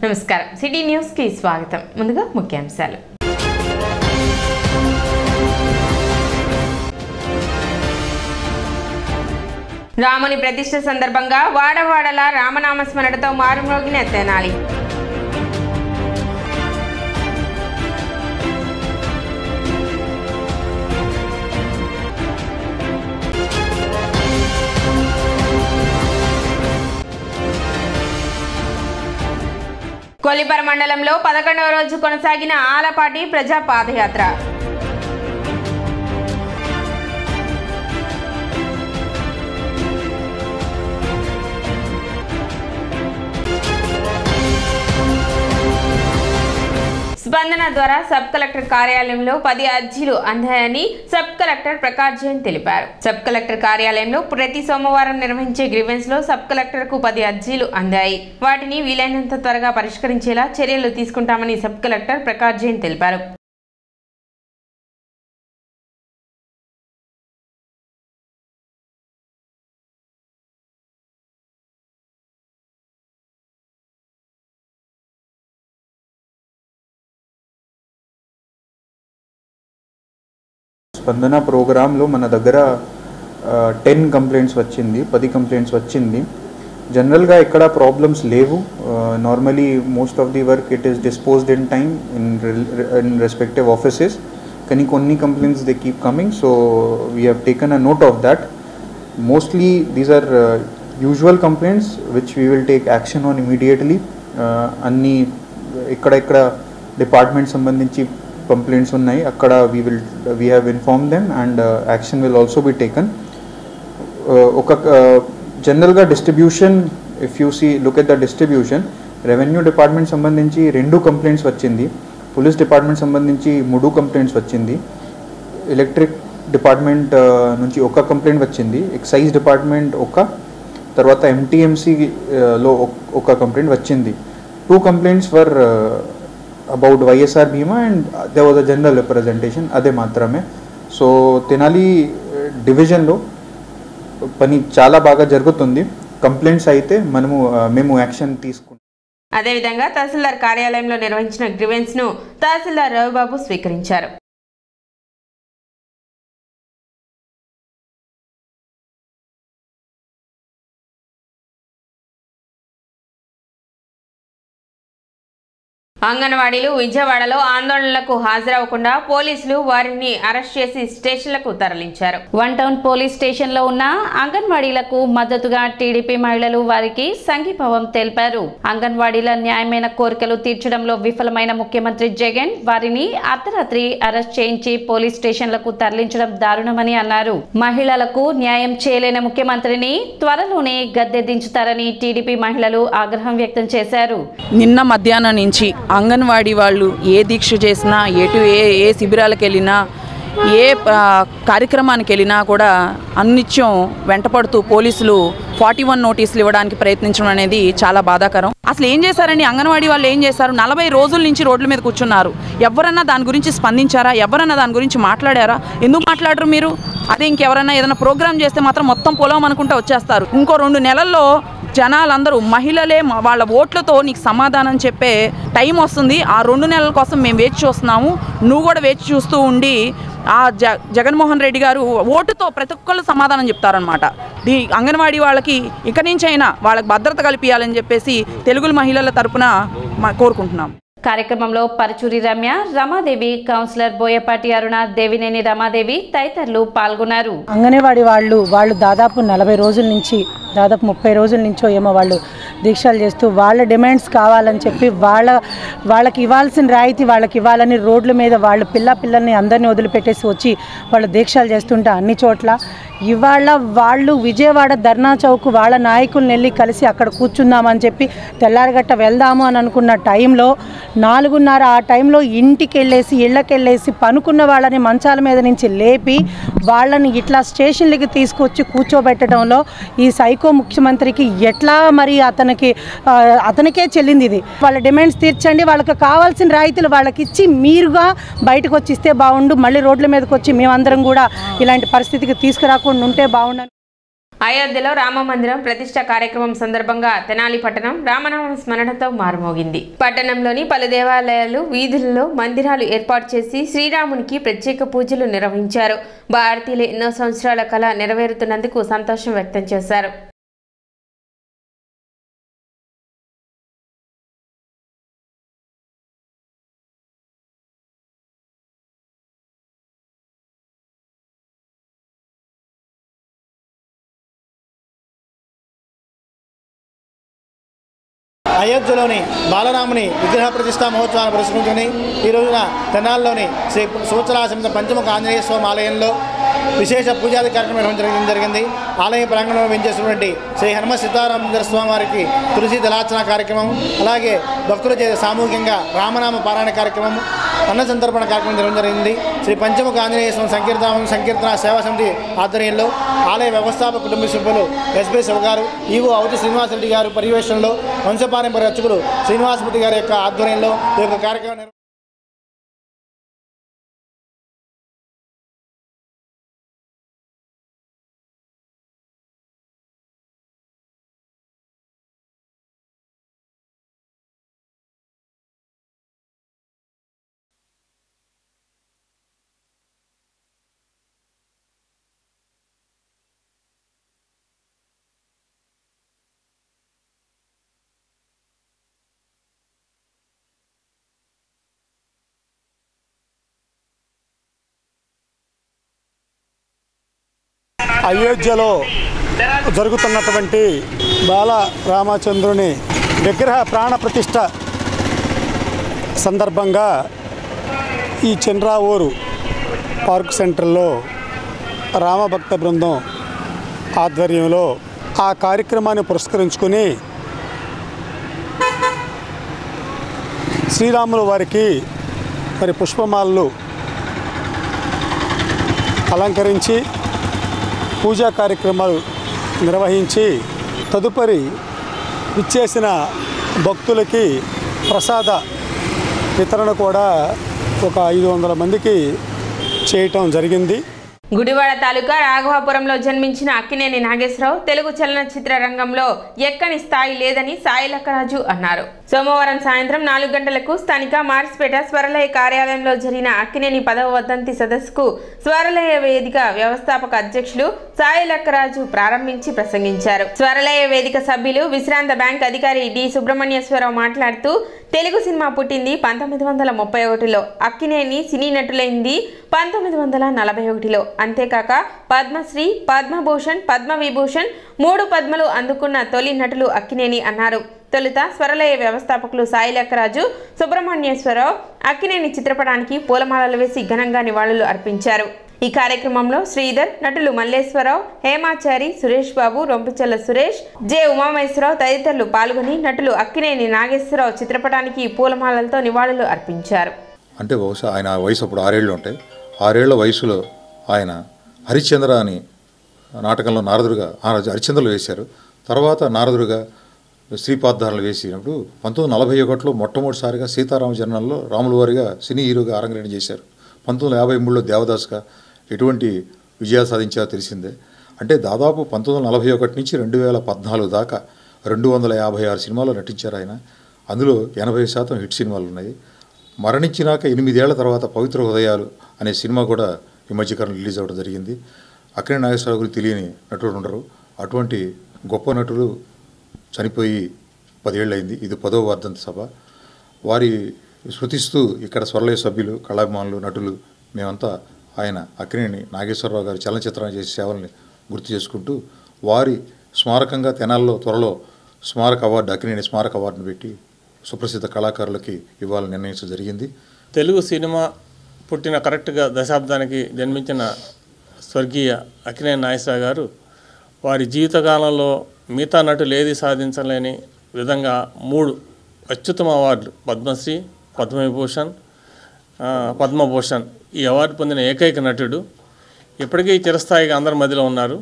నమస్కారం city news కి స్వాగతం. ముందుగా ముఖ్యాంశాలు. రాముని ప్రతిష్ఠ సందర్భంగా వాడవాడల రామనామ స్మరణతో మారుమ్రోగిన తెనాలి. కొల్లిపర మండలంలో 11వ రోజు కొనసాగిన ఆలపాటి ప్రజా పాదయాత్ర. స్పందన ద్వారా సబ్ కలెక్టర్ కార్యాలయంలో 10 అర్జీలు అందాయని సబ్ కలెక్టర్ ప్రకాష్ జైన్ తెలిపారు. సబ్ కలెక్టర్ కార్యాలయంలో ప్రతి సోమవారం నిర్వహించే గ్రీవెన్స్ లో సబ్ కలెక్టర్ కు 10 అర్జీలు అందాయి. వాటిని వీలైనంత త్వరగా పరిష్కరించేలా చర్యలు తీసుకుంటామని సబ్ కలెక్టర్ ప్రకాష్ జైన్ తెలిపారు. స్పందన ప్రోగ్రాంలో మన దగ్గర 10 కంప్లైంట్స్ వచ్చింది, 10 కంప్లైంట్స్ వచ్చింది. జనరల్గా ఇక్కడ ప్రాబ్లమ్స్ లేవు. Normally most of the work it is disposed in time in respective offices. కానీ కొన్ని complaints they keep coming, so we have taken a note of that. Mostly these are usual complaints which we will take action on immediately. అన్నీ ఇక్కడ department సంబంధించి complaints ఉన్నాయి, అక్కడ we have informed them and action will also be taken. ఒక జనరల్గా distribution, if you look at the distribution, revenue department సంబంధించి 2 complaints వచ్చింది, police department సంబంధించి 3 కంప్లైంట్స్ వచ్చింది, ఎలక్ట్రిక్ డిపార్ట్మెంట్ నుంచి 1 కంప్లైంట్ వచ్చింది, ఎక్సైజ్ డిపార్ట్మెంట్ తర్వాత MTMCలో 1 కంప్లైంట్ వచ్చింది. 2 complaints for about YSR Bhima and there was a general representation, అదే మాత్రమే. సో తెనాలి డివిజన్లో పని చాలా బాగా జరుగుతుంది. కంప్లైంట్స్ అయితే మేము యాక్షన్ తీసుకుంటాం. అదేవిధంగా తహసీల్దార్ కార్యాలయంలో నిర్వహించిన గ్రీవెన్స్ ను తహసీల్దార్ రవిబాబు స్వీకరించారు. అంగన్వాడీలు విజయవాడలో ఆందోళనలకు హాజరవ్వకుండా పోలీసులు వారిని అరెస్ట్ చేసి స్టేషన్లకు తరలించారు. 1 టౌన్ పోలీస్ స్టేషన్ లో ఉన్న అంగన్వాడీలకు మద్దతుగా టీడీపీ మహిళలు వారికి సంఘీభావం తెలిపారు. అంగన్వాడీల న్యాయమైన కోరికలు తీర్చడంలో విఫలమైన ముఖ్యమంత్రి జగన్ వారిని అర్ధరాత్రి అరెస్ట్ చేయించి పోలీస్ స్టేషన్లకు తరలించడం దారుణమని అన్నారు. మహిళలకు న్యాయం చేయలేని ముఖ్యమంత్రిని త్వరలోనే గద్దె దించుతారని టీడీపీ మహిళలు ఆగ్రహం వ్యక్తం చేశారు. నిన్న మధ్యాహ్నం నుంచి అంగన్వాడీ వాళ్ళు ఏ దీక్ష చేసినా, ఏ శిబిరాలకు వెళ్ళినా, ఏ కార్యక్రమానికి వెళ్ళినా కూడా అన్నిత్యం వెంటపడుతూ పోలీసులు 41 నోటీసులు ఇవ్వడానికి ప్రయత్నించడం అనేది చాలా బాధాకరం. అసలు ఏం చేశారండి అంగన్వాడీ వాళ్ళు? ఏం చేశారు? 40 రోజుల నుంచి రోడ్ల మీద కూర్చున్నారు. ఎవరన్నా దాని గురించి స్పందించారా? ఎవరన్నా దాని గురించి మాట్లాడారా? ఎందుకు మాట్లాడరు మీరు? అదే ఇంకెవరన్నా ఏదైనా ప్రోగ్రామ్ చేస్తే మాత్రం మొత్తం పొలం అనుకుంటూ వచ్చేస్తారు. ఇంకో 2 నెలల్లో జనాలందరూ మహిళలే వాళ్ళ ఓట్లతో నీకు సమాధానం చెప్పే టైం వస్తుంది. ఆ 2 నెలల కోసం మేము వేచి చూస్తున్నాము. నువ్వు కూడా వేచి చూస్తూ ఉండి ఆ జగన్మోహన్ రెడ్డి గారు ఓటుతో ప్రతి ఒక్కళ్ళు సమాధానం చెప్తారనమాట. అంగన్వాడీ వాళ్ళకి ఇక నుంచైనా వాళ్ళకి భద్రత కల్పించాలని చెప్పేసి తెలుగు మహిళల తరపున కోరుకుంటున్నాం. కార్యక్రమంలో పరచూరి రమ్య, రమాదేవి, కౌన్సిలర్ బోయపాటి అరుణ, దేవినేని రమాదేవి తదితరులు పాల్గొన్నారు. అంగన్వాడీ వాళ్ళు దాదాపు 40 రోజుల నుంచి, దాదాపు 30 రోజుల నుంచో ఏమో వాళ్ళు దీక్షలు చేస్తూ వాళ్ళ డిమాండ్స్ కావాలని చెప్పి వాళ్ళకి ఇవ్వాల్సిన రాయితీ వాళ్ళకి ఇవ్వాలని రోడ్ల మీద వాళ్ళ పిల్లల్ని అందరినీ వదిలిపెట్టేసి వచ్చి వాళ్ళు దీక్షలు చేస్తుంటే అన్ని చోట్ల ఇవాళ వాళ్ళు విజయవాడ ధర్నా చౌక్ వాళ్ళ నాయకులను వెళ్ళి కలిసి అక్కడ కూర్చుందామని చెప్పి తెల్లారగట్ట వెళ్దాము అని అనుకున్న టైంలో 4:30 ఆ టైంలో ఇళ్ళకెళ్ళేసి పనుకున్న వాళ్ళని మంచాల మీద నుంచి లేపి వాళ్ళని ఇట్లా స్టేషన్లకి తీసుకొచ్చి కూర్చోబెట్టడంలో ఈ సైకో ముఖ్యమంత్రికి ఎట్లా మరి అతనికే చెల్లింది ఇది. వాళ్ళ డిమాండ్స్ తీర్చండి, వాళ్ళకి కావాల్సిన రాయితీలు వాళ్ళకి ఇచ్చి మీరుగా బయటకు వచ్చి ఇస్తే బాగుండు, మళ్ళీ రోడ్ల మీదకి వచ్చి మేమందరం కూడా ఇలాంటి పరిస్థితికి తీసుకురాకుండా ఉంటే బాగుండు. అయోధ్యలో రామ మందిరం ప్రతిష్ట కార్యక్రమం సందర్భంగా తెనాలి పట్టణం రామనామ స్మరణతో మారుమోగింది. పట్టణంలోని పలు దేవాలయాలు, వీధులలో మందిరాలు ఏర్పాటు చేసి శ్రీరామునికి ప్రత్యేక పూజలు నిర్వహించారు. భారతీయులు ఎన్నో సంవత్సరాల కళ నెరవేరుతున్నందుకు సంతోషం వ్యక్తం చేశారు. అయోధ్యలోని బాలరాముని విగ్రహ ప్రతిష్టా మహోత్సవాన్ని పురస్కరించుకుని ఈ రోజున తెనాలిలోని శ్రీ సూచలాసమిత పంచముఖ ఆంజనేయ స్వామి ఆలయంలో విశేష పూజాది కార్యక్రమం నిర్వహించడం జరిగింది. ఆలయ ప్రాంగణంలో వెంచేసినటువంటి శ్రీ హనుమ సీతారామచంద్ర స్వామి వారికి తులసి దళార్చన కార్యక్రమం, అలాగే భక్తుల చేత సామూహికంగా రామనామ పారాయణ కార్యక్రమం, అన్న సంతర్పణ కార్యక్రమం నిర్వహించడం జరిగింది. శ్రీ పంచముఖ ఆంజనేయ స్వామి సంకీర్తన సేవా సమితి ఆధ్వర్యంలో ఆలయ వ్యవస్థాపక కుటుంబ సభ్యులు ఎస్బీ శివ గారు, ఈవో అవతి శ్రీనివాసరెడ్డి గారు పర్యవేక్షణలో వంశపారంపర్య అర్చకులు శ్రీనివాసమూర్తి గారి యొక్క ఆధ్వర్యంలో ఈ యొక్క కార్యక్రమం అయోధ్యలో జరుగుతున్నటువంటి బాల రామచంద్రుని విగ్రహ ప్రాణ ప్రతిష్ఠ సందర్భంగా ఈ చంద్రావూరు పార్క్ సెంటర్లో రామభక్త బృందం ఆధ్వర్యంలో ఆ కార్యక్రమాన్ని పురస్కరించుకుని శ్రీరాముల వారికి మరి పుష్పమాలలు అలంకరించి పూజా కార్యక్రమాలు నిర్వహించి తదుపరి విచ్చేసిన భక్తులకి ప్రసాద వితరణ కూడా ఒక 500 మందికి చేయటం జరిగింది. గుడివాడ తాలూకా రాఘవాపురంలో జన్మించిన అక్కినేని నాగేశ్వరరావు తెలుగు చలనచిత్ర రంగంలో ఎక్కని స్థాయి లేదని సాయి లక్కరాజు అన్నారు. సోమవారం సాయంత్రం 4 గంటలకు స్థానిక మార్స్పేట స్వరలయ కార్యాలయంలో జరిగిన అక్కినేని 10వ వర్ధంతి సదస్సుకు స్వరలయ వేదిక వ్యవస్థాపక అధ్యక్షులు సాయి లక్కరాజు ప్రారంభించి ప్రసంగించారు. స్వరలయ వేదిక సభ్యులు విశ్రాంత బ్యాంక్ అధికారి డి సుబ్రహ్మణ్యేశ్వరరావు మాట్లాడుతూ తెలుగు సినిమా పుట్టింది 1931లో, అక్కినేని సినీ నటులైంది 1941లో. అంతేకాక పద్మశ్రీ, పద్మభూషణ్, పద్మవిభూషణ్ 3 పద్మలు అందుకున్న తొలి నటులు అక్కినేని అన్నారు. తొలుత స్వరలయ వ్యవస్థాపకులు సాయి లక్కరాజు, సుబ్రహ్మణ్యేశ్వరరావు అక్కినేని చిత్రపటానికి పూలమాలలు వేసి ఘనంగా నివాళులు అర్పించారు. ఈ కార్యక్రమంలో శ్రీధర్, నటులు మల్లేశ్వరరావు, హేమాచారి, సురేష్ బాబు, రొంపిచెల్ల సురేష్, జె ఉమామేశ్వరరావు తదితరులు పాల్గొని నటులు అక్కినేని నాగేశ్వరరావు చిత్రపటానికి పూలమాలలతో నివాళులు అర్పించారు. అంటే బహుశా ఆయన వయసు అప్పుడు 6 ఏళ్ళు ఉంటాయి. 6 ఏళ్ల వయసులో ఆయన హరిశ్చంద్ర అని నాటకంలో నారదుడుగా హరిశ్చంద్రలు వేశారు. తర్వాత నారదుడుగా శ్రీపాద్ధారణలు వేసినప్పుడు 1941లో మొట్టమొదటిసారిగా సీతారామ జననంలో రాముల వారిగా సినీ హీరోగా అరంగేట్రం చేశారు. 1953లో దేవదాస్గా ఎటువంటి విజయాలు సాధించారో తెలిసిందే. అంటే దాదాపు 1941 నుంచి 2014 దాకా 256 సినిమాల్లో నటించారు ఆయన. అందులో 80% హిట్ సినిమాలు ఉన్నాయి. మరణించినాక 8 ఏళ్ల తర్వాత పవిత్ర హృదయాలు అనే సినిమా కూడా ఈ మధ్యకాలం రిలీజ్ అవ్వడం జరిగింది. అక్కినేని నాగేశ్వరరావు గురించి తెలియని నటుడు ఉండరు. అటువంటి గొప్ప నటులు చనిపోయి 10 ఏళ్ళు అయింది. ఇది 10వ వర్ధంతి సభ. వారి స్మృతిస్తూ ఇక్కడ స్వరలయ సభ్యులు, కళాభిమానులు, నటులు మేమంతా ఆయన అక్కినేని నాగేశ్వరరావు గారి చలనచిత్రాన్ని చేసే సేవల్ని గుర్తు చేసుకుంటూ వారి స్మారకంగా తెనాల్లో త్వరలో స్మారక అవార్డు, అక్కినేని స్మారక అవార్డును పెట్టి సుప్రసిద్ధ కళాకారులకి ఇవ్వాలని నిర్ణయించడం జరిగింది. తెలుగు సినిమా పుట్టిన కరెక్ట్గా దశాబ్దానికి జన్మించిన స్వర్గీయ అక్కినేని నాగేశ్వరరావు గారు వారి జీవితకాలంలో మిగతా నటులు ఏది సాధించలేని విధంగా 3 అత్యుత్తమ అవార్డులు, పద్మశ్రీ, పద్మవిభూషణ్, పద్మభూషణ్, ఈ అవార్డు పొందిన ఏకైక నటుడు. ఇప్పటికీ చిరస్థాయిగా అందరి మధ్యలో ఉన్నారు.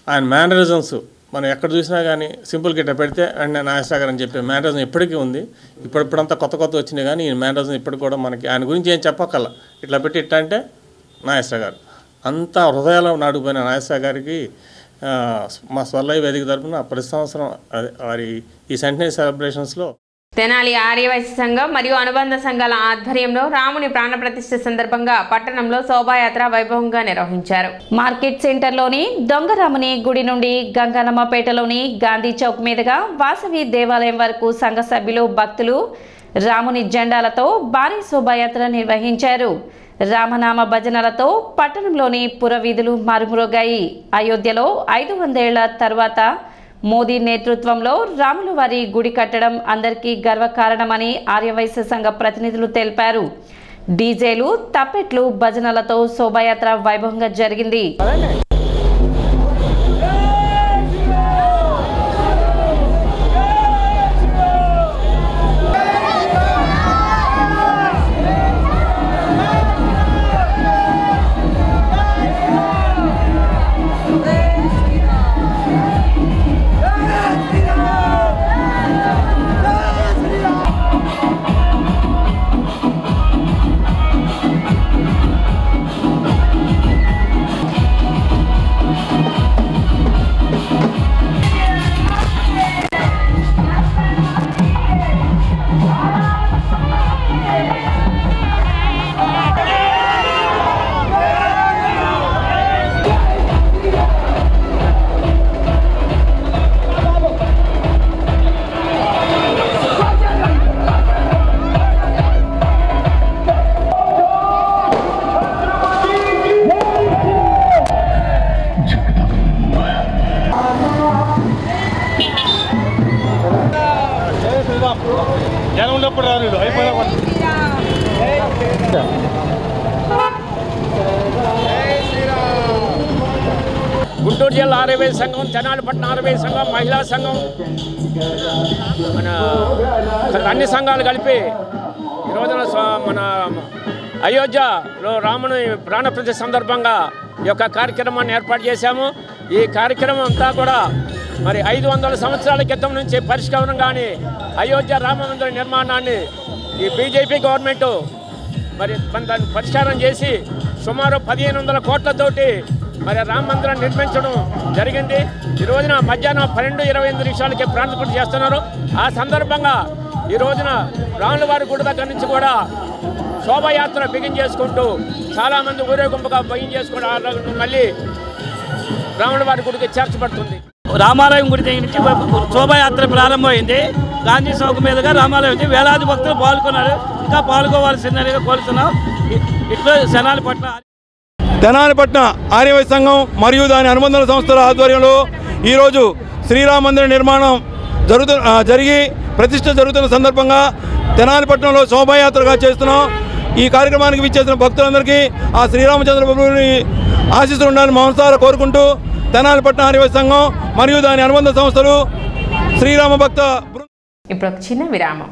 ఆయన మేనరిజమ్స్ మనం ఎక్కడ చూసినా కానీ సింపుల్ గిట్ట పెడితే అండ్ నాగేశ్వరరావు గారు అని చెప్పే మేనరిజం ఇప్పటికీ ఉంది. ఇప్పుడంతా కొత్త వచ్చినాయి కానీ ఈ మేనరిజం ఇప్పటికి కూడా మనకి ఆయన గురించి ఏం చెప్పక్కల, ఇట్లా పెట్టి ఇట్లా అంటే నాగేశ్వరరావు గారు. అంతా హృదయాల్లో నాటుకుపోయిన నాగేశ్వరరావు గారికి మా స్వర్లయ్య వేదిక తరపున ప్రతి సంవత్సరం వారి ఈ సెంటనరీ సెలబ్రేషన్స్లో తెనాలి ఆర్యవైశ్య సంఘం మరియు అనుబంధ సంఘాల ఆధ్వర్యంలో రాముని ప్రాణప్రతిష్ఠ సందర్భంగా పట్టణంలో శోభాయాత్ర వైభవంగా నిర్వహించారు. మార్కెట్ సెంటర్లోని దొంగరాముని గుడి నుండి గంగానమ్మపేటలోని గాంధీ చౌక్ మీదుగా వాసవి దేవాలయం వరకు సంఘ సభ్యులు భక్తులు రాముని జెండాలతో భారీ శోభాయాత్ర నిర్వహించారు. రామనామ భజనలతో పట్టణంలోని పురవీధులు మారుమ్రోగాయి. అయోధ్యలో 500 ఏళ్ల తర్వాత మోదీ నేతృత్వంలో రాముల వారి గుడి కట్టడం అందరికీ గర్వకారణమని ఆర్యవైశ్య సంఘ ప్రతినిధులు తెలిపారు. డీజేలు, తప్పెట్లు, భజనలతో శోభాయాత్ర వైభవంగా జరిగింది. గుంటూరు జిల్లా ఆర్యవైశ్య సంఘం, తెనాలి పట్టణ ఆర్యవైశ్య సంఘం, మహిళా సంఘం, మన అన్ని సంఘాలు కలిపి ఈ రోజున మన అయోధ్యలో రాముని ప్రాణప్రతిష్ఠ సందర్భంగా ఈ యొక్క కార్యక్రమాన్ని ఏర్పాటు చేశాము. ఈ కార్యక్రమం అంతా కూడా మరి 500 సంవత్సరాల క్రితం నుంచి పరిష్కారం కానీ అయోధ్య రామ మందిర నిర్మాణాన్ని ఈ బీజేపీ గవర్నమెంట్ మరి దాన్ని పరిష్కారం చేసి సుమారు 1500 కోట్లతోటి మరి రామ మందిరం నిర్మించడం జరిగింది. ఈ రోజున మధ్యాహ్నం 12:25 ప్రాణప్రతిష్ఠ చేస్తున్నారు. ఆ సందర్భంగా ఈ రోజున రాముల వారి గుడి దగ్గర నుంచి కూడా శోభాయాత్ర బిగిన్ చేసుకుంటూ చాలామంది ఊరేగింపుగా బిగిన్ చేసుకోవడం మళ్ళీ రాముల వారి గుడికి చేర్చబడుతుంది. రామాలయం గుడి దగ్గర నుంచి శోభాయాత్ర ప్రారంభమైంది. గాంధీ చౌక్ మీదుగా రామాలయం నుంచి వేలాది భక్తులు పాల్గొన్నారు. ఇంకా పాల్గొవాల్సిందని కోరుతున్నాం. ఇట్లా తెనాలిపట్నం ఆర్యవైశ్య సంఘం మరియు దాని అనుబంధ సంస్థల ఆధ్వర్యంలో ఈరోజు శ్రీరామ మందిర నిర్మాణం జరిగి ప్రతిష్ఠ జరుగుతున్న సందర్భంగా తెనాలిపట్నంలో శోభాయాత్రగా చేస్తున్నాం. ఈ కార్యక్రమానికి విచ్చేసిన భక్తులందరికీ ఆ శ్రీరామచంద్ర ప్రభువుని ఆశీస్సులు ఉండాలని మనసారా కోరుకుంటూ తెనాలిపట్నం ఆర్యవైశ్య సంఘం మరియు దాని అనుబంధ సంస్థలు శ్రీరామ భక్త. ఇప్పుడు ఒక చిన్న విరామం.